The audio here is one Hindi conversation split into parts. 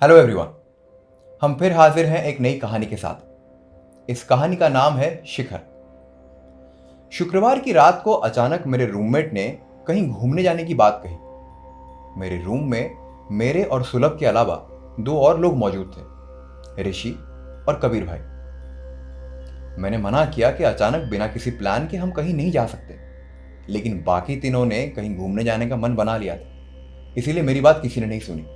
Hello everyone. हम फिर हाजिर हैं एक नई कहानी के साथ। इस कहानी का नाम है शिखर। शुक्रवार की रात को अचानक मेरे रूममेट ने कहीं घूमने जाने की बात कही। मेरे रूम में मेरे और सुलभ के अलावा दो और लोग मौजूद थे, ऋषि और कबीर भाई। मैंने मना किया कि अचानक बिना किसी प्लान के हम कहीं नहीं जा सकते, लेकिन बाकी तीनों ने कहीं घूमने जाने का मन बना लिया था, इसीलिए मेरी बात किसी ने नहीं सुनी।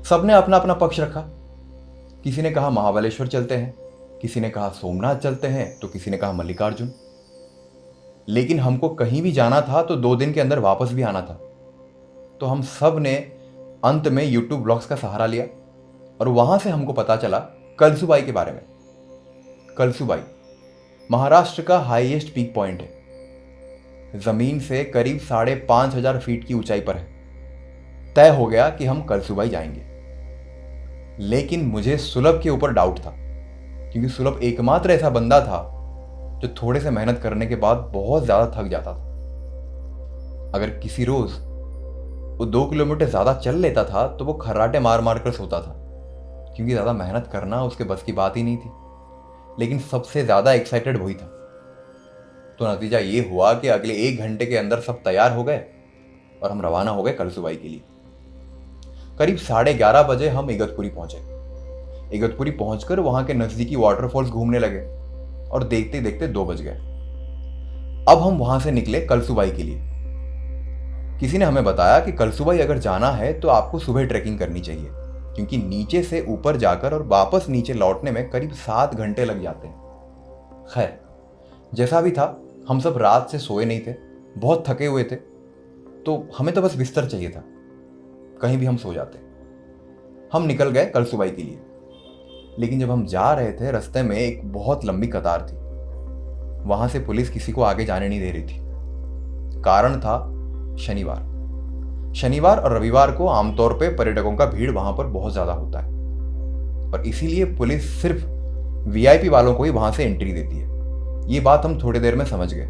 सबने अपना अपना पक्ष रखा। किसी ने कहा महाबलेश्वर चलते हैं, किसी ने कहा सोमनाथ चलते हैं, तो किसी ने कहा मल्लिकार्जुन। लेकिन हमको कहीं भी जाना था तो 2 दिन के अंदर वापस भी आना था। तो हम सब ने अंत में यूट्यूब ब्लॉग्स का सहारा लिया और वहां से हमको पता चला कलसुबाई के बारे में। कलसुबाई महाराष्ट्र का हाईएस्ट पीक पॉइंट है। जमीन से करीब 5,500 फीट की ऊंचाई पर है। तय हो गया कि हम कलसुबाई जाएंगे। लेकिन मुझे सुलभ के ऊपर डाउट था, क्योंकि सुलभ एकमात्र ऐसा बंदा था जो थोड़े से मेहनत करने के बाद बहुत ज्यादा थक जाता था। अगर किसी रोज वो 2 किलोमीटर ज्यादा चल लेता था तो वो खर्राटे मार मार कर सोता था, क्योंकि ज्यादा मेहनत करना उसके बस की बात ही नहीं थी। लेकिन सबसे ज्यादा एक्साइटेड वही था। तो नतीजा ये हुआ कि अगले 1 घंटे के अंदर सब तैयार हो गए और हम रवाना हो गए कलसुबाई के लिए। करीब 11:30 बजे हम इगतपुरी पहुंचे। इगतपुरी पहुंचकर वहां के नजदीकी वाटरफॉल्स घूमने लगे और देखते देखते 2 बज गए। अब हम वहां से निकले कलसुबाई के लिए। किसी ने हमें बताया कि कलसुबाई अगर जाना है तो आपको सुबह ट्रैकिंग करनी चाहिए, क्योंकि नीचे से ऊपर जाकर और वापस नीचे लौटने में करीब 7 घंटे लग जाते हैं। खैर, जैसा भी था, हम सब रात से सोए नहीं थे, बहुत थके हुए थे, तो हमें तो बस बिस्तर चाहिए था, कहीं भी हम सो जाते। हम निकल गए कलसुबाई के लिए। लेकिन जब हम जा रहे थे, रास्ते में एक बहुत लंबी कतार थी। वहां से पुलिस किसी को आगे जाने नहीं दे रही थी। कारण था शनिवार। शनिवार और रविवार को आमतौर पे पर्यटकों का भीड़ वहां पर बहुत ज्यादा होता है, और इसीलिए पुलिस सिर्फ वीआईपी वालों को ही वहां से एंट्री देती है। ये बात हम थोड़ी देर में समझ गए।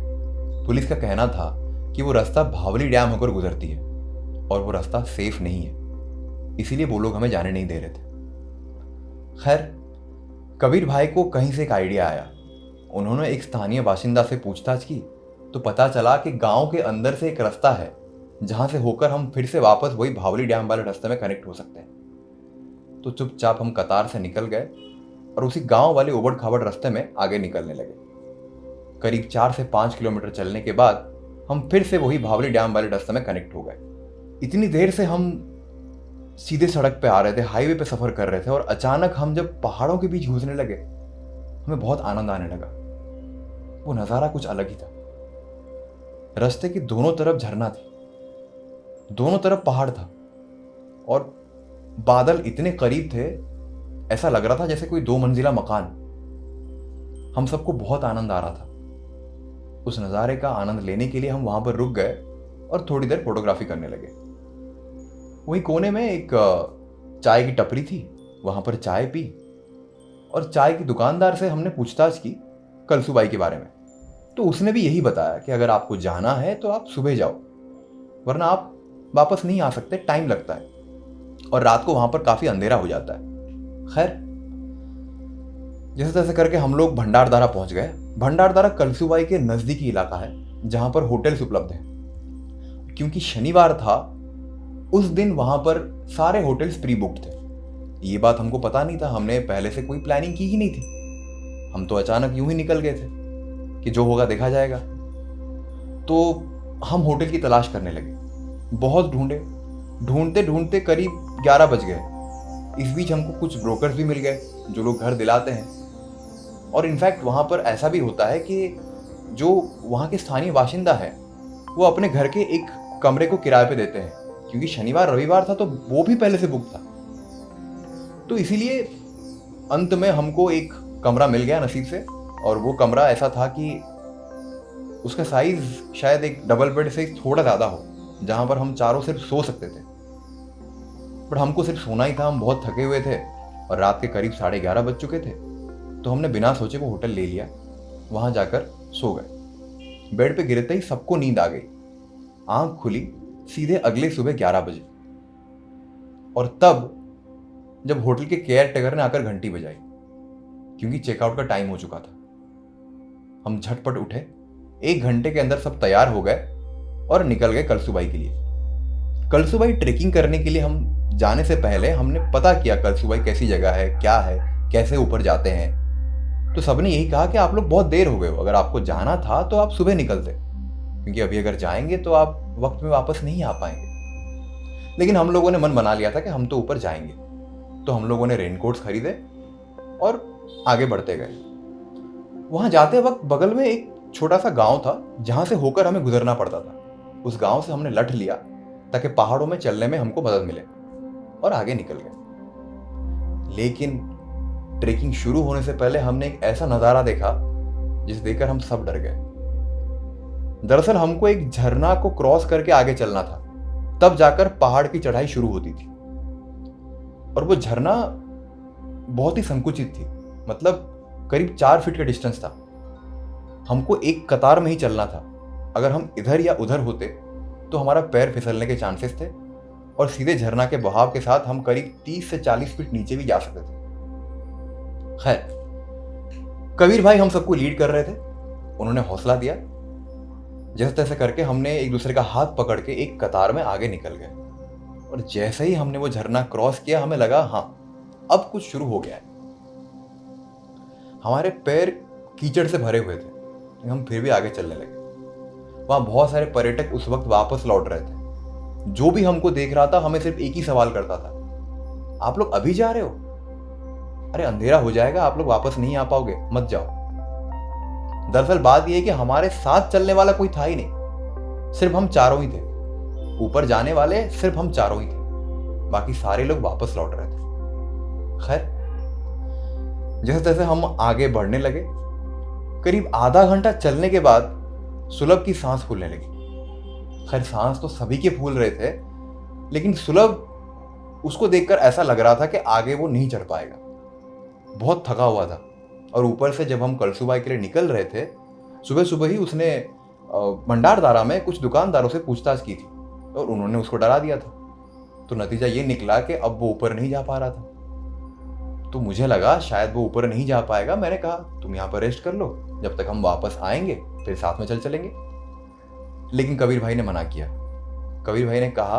पुलिस का कहना था कि वो रास्ता भावली डैम होकर गुजरती है और वो रास्ता सेफ नहीं है, इसीलिए वो लोग हमें जाने नहीं दे रहे थे। खैर, कबीर भाई को कहीं से एक आइडिया आया। उन्होंने एक स्थानीय बाशिंदा से पूछताछ की तो पता चला कि गांव के अंदर से एक रास्ता है जहां से होकर हम फिर से वापस वही भावली डैम वाले रास्ते में कनेक्ट हो सकते हैं। तो चुपचाप हम कतार से निकल गए और उसी गांव वाले उबड़ खाबड़ रास्ते में आगे निकलने लगे। करीब 4 से 5 किलोमीटर चलने के बाद हम फिर से वही भावली डैम वाले रास्ते में कनेक्ट हो गए। इतनी देर से हम सीधे सड़क पे आ रहे थे, हाईवे पे सफर कर रहे थे, और अचानक हम जब पहाड़ों के बीच घुसने लगे, हमें बहुत आनंद आने लगा। वो नजारा कुछ अलग ही था। रास्ते की दोनों तरफ झरना थी, दोनों तरफ पहाड़ था, और बादल इतने करीब थे, ऐसा लग रहा था जैसे कोई 2 मंजिला मकान। हम सबको बहुत आनंद आ रहा था। उस नज़ारे का आनंद लेने के लिए हम वहां पर रुक गए और थोड़ी देर फोटोग्राफी करने लगे। वहीं कोने में एक चाय की टपरी थी, वहां पर चाय पी, और चाय की दुकानदार से हमने पूछताछ की कलसुबाई के बारे में। तो उसने भी यही बताया कि अगर आपको जाना है तो आप सुबह जाओ, वरना आप वापस नहीं आ सकते, टाइम लगता है, और रात को वहां पर काफी अंधेरा हो जाता है। खैर, जैसे तैसे करके हम लोग भंडारदारा पहुंच गए। भंडारदारा कलसुबाई के नजदीकी इलाका है जहां पर होटल्स उपलब्ध हैं। क्योंकि शनिवार था, उस दिन वहां पर सारे होटल्स प्री बुक्ड थे। ये बात हमको पता नहीं था, हमने पहले से कोई प्लानिंग की ही नहीं थी। हम तो अचानक यूं ही निकल गए थे कि जो होगा देखा जाएगा। तो हम होटल की तलाश करने लगे। बहुत ढूंढे, ढूंढते ढूंढते करीब 11 बज गए। इस बीच हमको कुछ ब्रोकर्स भी मिल गए जो लोग घर दिलाते हैं। और इनफैक्ट वहां पर ऐसा भी होता है कि जो वहां के स्थानीय बाशिंदा है, वो अपने घर के एक कमरे को किराए पे देते हैं, क्योंकि शनिवार रविवार था तो वो भी पहले से बुक था। तो इसीलिए अंत में हमको एक कमरा मिल गया नसीब से, और वो कमरा ऐसा था कि उसका साइज शायद एक डबल बेड से थोड़ा ज़्यादा हो, जहाँ पर हम चारों सिर्फ सो सकते थे। पर हमको सिर्फ सोना ही था, हम बहुत थके हुए थे और रात के करीब 11:30 बज चुके थे। तो हमने बिना सोचे वो होटल ले लिया, वहाँ जाकर सो गए। बेड पे गिरते ही सबको नींद आ गई। आंख खुली सीधे अगले सुबह 11 बजे, और तब जब होटल के केयर टेकर ने आकर घंटी बजाई, क्योंकि चेकआउट का टाइम हो चुका था। हम झटपट उठे, 1 घंटे के अंदर सब तैयार हो गए और निकल गए कलसूबाई के लिए। कलसूबाई ट्रेकिंग करने के लिए हम जाने से पहले हमने पता किया कलसूबाई कैसी जगह है, क्या है, कैसे ऊपर जाते हैं। तो सबने यही कहा कि आप लोग बहुत देर हो गए हो, अगर आपको जाना था तो आप सुबह निकलते, क्योंकि अभी अगर जाएंगे तो आप वक्त में वापस नहीं आ पाएंगे। लेकिन हम लोगों ने मन बना लिया था कि हम तो ऊपर जाएंगे, तो हम लोगों ने रेनकोट्स खरीदे और आगे बढ़ते गए। वहां जाते वक्त बगल में एक छोटा सा गांव था जहां से होकर हमें गुजरना पड़ता था। उस गांव से हमने लठ लिया ताकि पहाड़ों में चलने में हमको मदद मिले, और आगे निकल गए। लेकिन ट्रेकिंग शुरू होने से पहले हमने एक ऐसा नजारा देखा जिसे देखकर हम सब डर गए। दरअसल हमको एक झरना को क्रॉस करके आगे चलना था, तब जाकर पहाड़ की चढ़ाई शुरू होती थी। और वो झरना बहुत ही संकुचित थी, मतलब करीब 4 फीट का डिस्टेंस था। हमको एक कतार में ही चलना था। अगर हम इधर या उधर होते तो हमारा पैर फिसलने के चांसेस थे, और सीधे झरना के बहाव के साथ हम करीब 30 से 40 फीट नीचे भी जा सकते थे। खैर, कबीर भाई हम सबको लीड कर रहे थे। उन्होंने हौसला दिया। जैसे तैसे करके हमने एक दूसरे का हाथ पकड़ के एक कतार में आगे निकल गए। और जैसे ही हमने वो झरना क्रॉस किया, हमें लगा हाँ, अब कुछ शुरू हो गया है। हमारे पैर कीचड़ से भरे हुए थे, लेकिन हम फिर भी आगे चलने लगे। वहां बहुत सारे पर्यटक उस वक्त वापस लौट रहे थे। जो भी हमको देख रहा था हमें सिर्फ एक ही सवाल करता था, आप लोग अभी जा रहे हो? अरे अंधेरा हो जाएगा, आप लोग वापस नहीं आ पाओगे, मत जाओ। दरअसल बात यह है कि हमारे साथ चलने वाला कोई था ही नहीं, सिर्फ हम चारों ही थे। ऊपर जाने वाले सिर्फ हम चारों ही थे, बाकी सारे लोग वापस लौट रहे थे। खैर, जैसे तैसे हम आगे बढ़ने लगे। करीब आधा घंटा चलने के बाद सुलभ की सांस फूलने लगी। खैर, सांस तो सभी के फूल रहे थे, लेकिन सुलभ, उसको देखकर ऐसा लग रहा था कि आगे वो नहीं चढ़ पाएगा। बहुत थका हुआ था। और ऊपर से जब हम कलसूबाई के लिए निकल रहे थे, सुबह सुबह ही उसने भंडारदारा में कुछ दुकानदारों से पूछताछ की थी, और उन्होंने उसको डरा दिया था। तो नतीजा ये निकला कि अब वो ऊपर नहीं जा पा रहा था। तो मुझे लगा शायद वो ऊपर नहीं जा पाएगा। मैंने कहा तुम यहाँ पर रेस्ट कर लो, जब तक हम वापस आएंगे फिर साथ में चल चलेंगे। लेकिन कबीर भाई ने मना किया। कबीर भाई ने कहा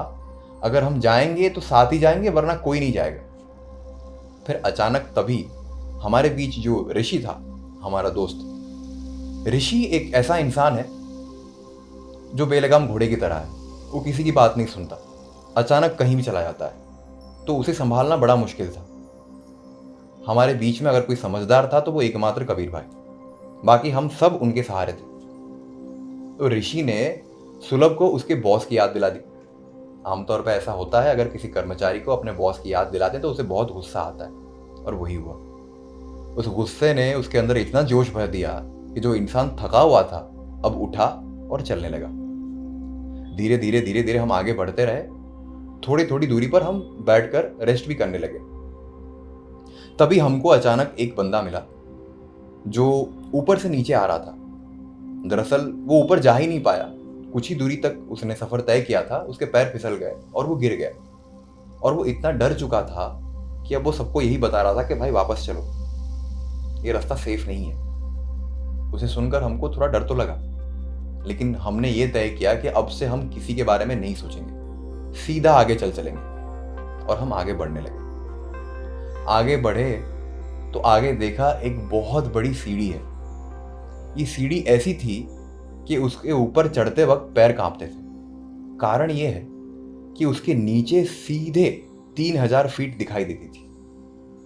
अगर हम जाएंगे तो साथ ही जाएंगे, वरना कोई नहीं जाएगा। फिर अचानक तभी हमारे बीच जो ऋषि था, हमारा दोस्त ऋषि, एक ऐसा इंसान है जो बेलगाम घोड़े की तरह है। वो किसी की बात नहीं सुनता, अचानक कहीं भी चला जाता है, तो उसे संभालना बड़ा मुश्किल था। हमारे बीच में अगर कोई समझदार था तो वो एकमात्र कबीर भाई, बाकी हम सब उनके सहारे थे। तो ऋषि ने सुलभ को उसके बॉस की याद दिला दी। आमतौर पर ऐसा होता है, अगर किसी कर्मचारी को अपने बॉस की याद दिलाते तो उसे बहुत गुस्सा आता है, और वही हुआ। उस गुस्से ने उसके अंदर इतना जोश भर दिया कि जो इंसान थका हुआ था अब उठा और चलने लगा। धीरे धीरे धीरे धीरे हम आगे बढ़ते रहे। थोड़ी थोड़ी दूरी पर हम बैठकर रेस्ट भी करने लगे। तभी हमको अचानक एक बंदा मिला जो ऊपर से नीचे आ रहा था। दरअसल वो ऊपर जा ही नहीं पाया। कुछ ही दूरी तक उसने सफर तय किया था, उसके पैर फिसल गए और वो गिर गया। और वो इतना डर चुका था कि अब वो सबको यही बता रहा था कि भाई वापस चलो, ये रास्ता सेफ नहीं है। उसे सुनकर हमको थोड़ा डर तो लगा, लेकिन हमने ये तय किया कि अब से हम किसी के बारे में नहीं सोचेंगे, सीधा आगे चल चलेंगे। और हम आगे बढ़ने लगे। आगे बढ़े तो आगे देखा एक बहुत बड़ी सीढ़ी है। ये सीढ़ी ऐसी थी कि उसके ऊपर चढ़ते वक्त पैर कांपते थे। कारण ये है कि उसके नीचे सीधे 3000 फीट दिखाई देती थी।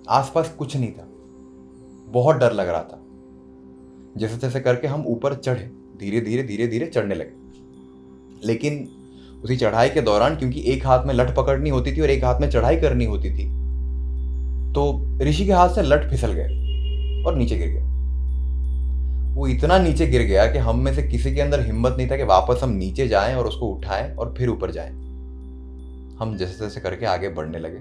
आसपास कुछ नहीं था। बहुत डर लग रहा था। जैसे तैसे करके हम ऊपर चढ़े, धीरे धीरे धीरे धीरे चढ़ने लगे। लेकिन उसी चढ़ाई के दौरान, क्योंकि एक हाथ में लठ पकड़नी होती थी और एक हाथ में चढ़ाई करनी होती थी, तो ऋषि के हाथ से लठ फिसल गए और नीचे गिर गए। वो इतना नीचे गिर गया कि हम में से किसी के अंदर हिम्मत नहीं था कि वापस हम नीचे जाएं और उसको उठाएं और फिर ऊपर जाएं। हम जैसे तैसे करके आगे बढ़ने लगे,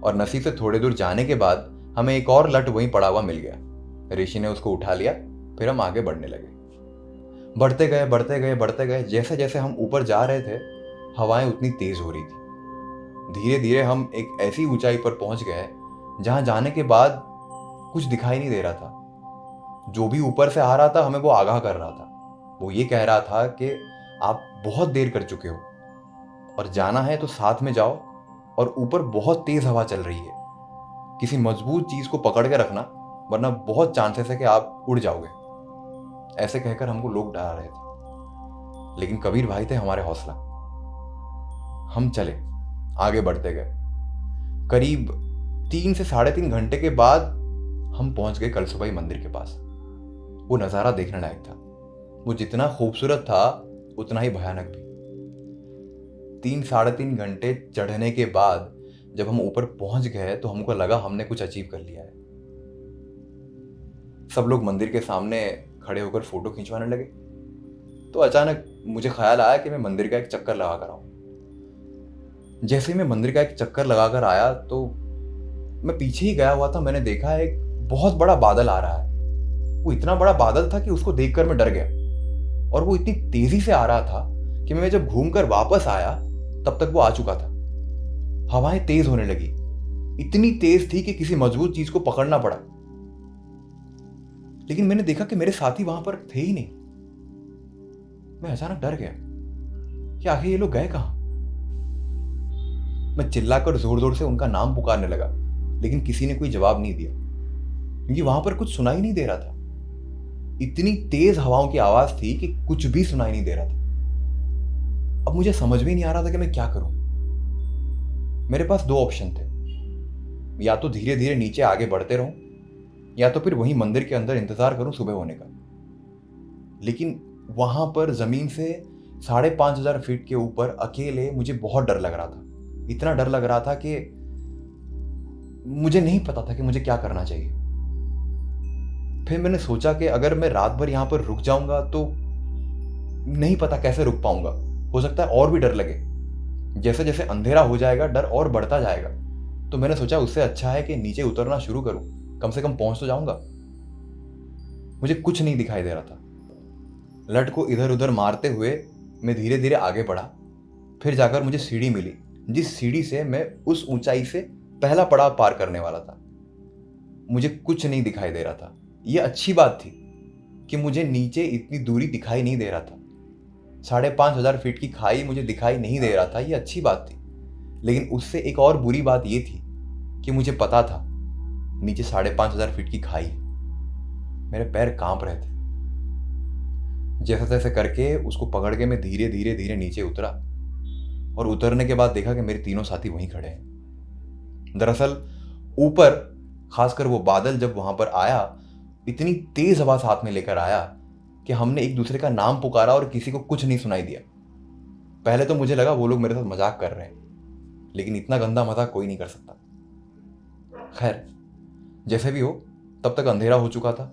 और नसीब से थोड़ी दूर जाने के बाद हमें एक और लठ वहीं पड़ा हुआ मिल गया। ऋषि ने उसको उठा लिया, फिर हम आगे बढ़ने लगे। बढ़ते गए बढ़ते गए बढ़ते गए। जैसे जैसे हम ऊपर जा रहे थे, हवाएं उतनी तेज हो रही थी। धीरे धीरे हम एक ऐसी ऊंचाई पर पहुंच गए जहां जाने के बाद कुछ दिखाई नहीं दे रहा था। जो भी ऊपर से आ रहा था हमें वो आगाह कर रहा था। वो ये कह रहा था कि आप बहुत देर कर चुके हो और जाना है तो साथ में जाओ, और ऊपर बहुत तेज हवा चल रही है, किसी मजबूत चीज को पकड़ के रखना वरना बहुत चांसेस है कि आप उड़ जाओगे। ऐसे कहकर हमको लोग डरा रहे थे, लेकिन कबीर भाई थे हमारे हौसला। हम चले, आगे बढ़ते गए। करीब 3 से 3.5 घंटे के बाद हम पहुंच गए कलसुबाई मंदिर के पास। वो नज़ारा देखने लायक था। वो जितना खूबसूरत था उतना ही भयानक भी। 3-3.5 घंटे चढ़ने के बाद जब हम ऊपर पहुंच गए तो हमको लगा हमने कुछ अचीव कर लिया है। सब लोग मंदिर के सामने खड़े होकर फोटो खिंचवाने लगे। तो अचानक मुझे ख्याल आया कि मैं मंदिर का एक चक्कर लगा कर आऊं। जैसे ही मैं मंदिर का एक चक्कर लगाकर आया तो मैं पीछे ही गया हुआ था, मैंने देखा एक बहुत बड़ा बादल आ रहा है। वो इतना बड़ा बादल था कि उसको देखकर मैं डर गया, और वो इतनी तेजी से आ रहा था कि मैं जब घूमकर वापस आया तब तक वो आ चुका था। हवाएं तेज होने लगी, इतनी तेज थी कि किसी मजबूत चीज को पकड़ना पड़ा। लेकिन मैंने देखा कि मेरे साथी वहां पर थे ही नहीं। मैं अचानक डर गया कि आखिर ये लोग गए कहां। मैं चिल्लाकर जोर जोर से उनका नाम पुकारने लगा, लेकिन किसी ने कोई जवाब नहीं दिया, क्योंकि वहां पर कुछ सुनाई नहीं दे रहा था। इतनी तेज हवाओं की आवाज थी कि कुछ भी सुनाई नहीं दे रहा था। अब मुझे समझ में नहीं आ रहा था कि मैं क्या करूं। मेरे पास 2 ऑप्शन थे, या तो धीरे धीरे नीचे आगे बढ़ते रहूं, या तो फिर वहीं मंदिर के अंदर इंतजार करूं सुबह होने का। लेकिन वहां पर जमीन से 5,500 फीट के ऊपर अकेले मुझे बहुत डर लग रहा था। इतना डर लग रहा था कि मुझे नहीं पता था कि मुझे क्या करना चाहिए। फिर मैंने सोचा कि अगर मैं रात भर यहां पर रुक जाऊंगा तो नहीं पता कैसे रुक पाऊंगा, हो सकता है और भी डर लगे। जैसे जैसे अंधेरा हो जाएगा डर और बढ़ता जाएगा। तो मैंने सोचा उससे अच्छा है कि नीचे उतरना शुरू करूं, कम से कम पहुंच तो जाऊंगा। मुझे कुछ नहीं दिखाई दे रहा था। लट को इधर उधर मारते हुए मैं धीरे धीरे आगे बढ़ा। फिर जाकर मुझे सीढ़ी मिली, जिस सीढ़ी से मैं उस ऊंचाई से पहला पड़ाव पार करने वाला था। मुझे कुछ नहीं दिखाई दे रहा था। यह अच्छी बात थी कि मुझे नीचे इतनी दूरी दिखाई नहीं दे रहा था। 5,500 फीट की खाई मुझे दिखाई नहीं दे रहा था, यह अच्छी बात थी। लेकिन उससे एक और बुरी बात यह थी कि मुझे पता था नीचे 5,500 फीट की खाई। मेरे पैर कांप रहे थे। जैसे तैसे करके उसको पकड़ के मैं धीरे धीरे धीरे नीचे उतरा, और उतरने के बाद देखा कि मेरे तीनों साथी वहीं खड़े हैं। दरअसल ऊपर खासकर वो बादल जब वहां पर आया, इतनी तेज हवा साथ में लेकर आया कि हमने एक दूसरे का नाम पुकारा और किसी को कुछ नहीं सुनाई दिया। पहले तो मुझे लगा वो लोग मेरे साथ मजाक कर रहे हैं, लेकिन इतना गंदा मजाक कोई नहीं कर सकता। खैर, जैसे भी हो, तब तक अंधेरा हो चुका था।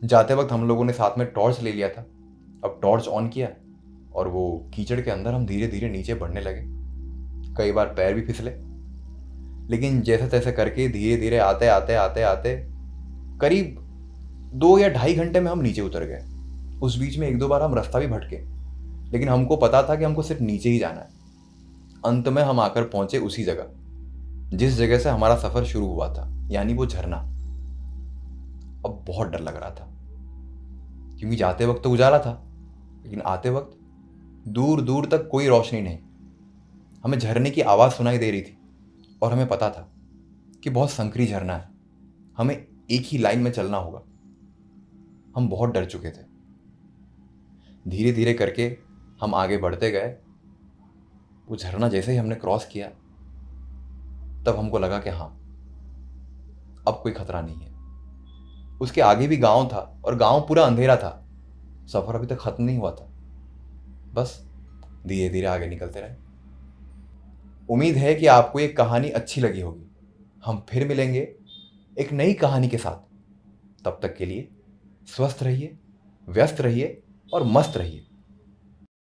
जाते वक्त हम लोगों ने साथ में टॉर्च ले लिया था। अब टॉर्च ऑन किया और वो कीचड़ के अंदर हम धीरे धीरे नीचे बढ़ने लगे। कई बार पैर भी फिसले, लेकिन जैसे तैसे करके धीरे धीरे आते आते आते आते करीब 2 या 2.5 घंटे में हम नीचे उतर गए। उस बीच में 1-2 बार हम रास्ता भी भटके, लेकिन हमको पता था कि हमको सिर्फ नीचे ही जाना है। अंत में हम आकर पहुंचे उसी जगह जिस जगह से हमारा सफर शुरू हुआ था, यानी वो झरना। अब बहुत डर लग रहा था, क्योंकि जाते वक्त तो उजाला था, लेकिन आते वक्त दूर दूर तक कोई रोशनी नहीं। हमें झरने की आवाज़ सुनाई दे रही थी, और हमें पता था कि बहुत संकरी झरना है, हमें एक ही लाइन में चलना होगा। हम बहुत डर चुके थे। धीरे धीरे करके हम आगे बढ़ते गए। वो झरना जैसे ही हमने क्रॉस किया, तब हमको लगा कि हाँ, अब कोई खतरा नहीं है। उसके आगे भी गांव था, और गांव पूरा अंधेरा था। सफर अभी तक खत्म नहीं हुआ था, बस धीरे धीरे आगे निकलते रहे। उम्मीद है कि आपको ये कहानी अच्छी लगी होगी। हम फिर मिलेंगे एक नई कहानी के साथ। तब तक के लिए स्वस्थ रहिए, व्यस्त रहिए और मस्त रहिए।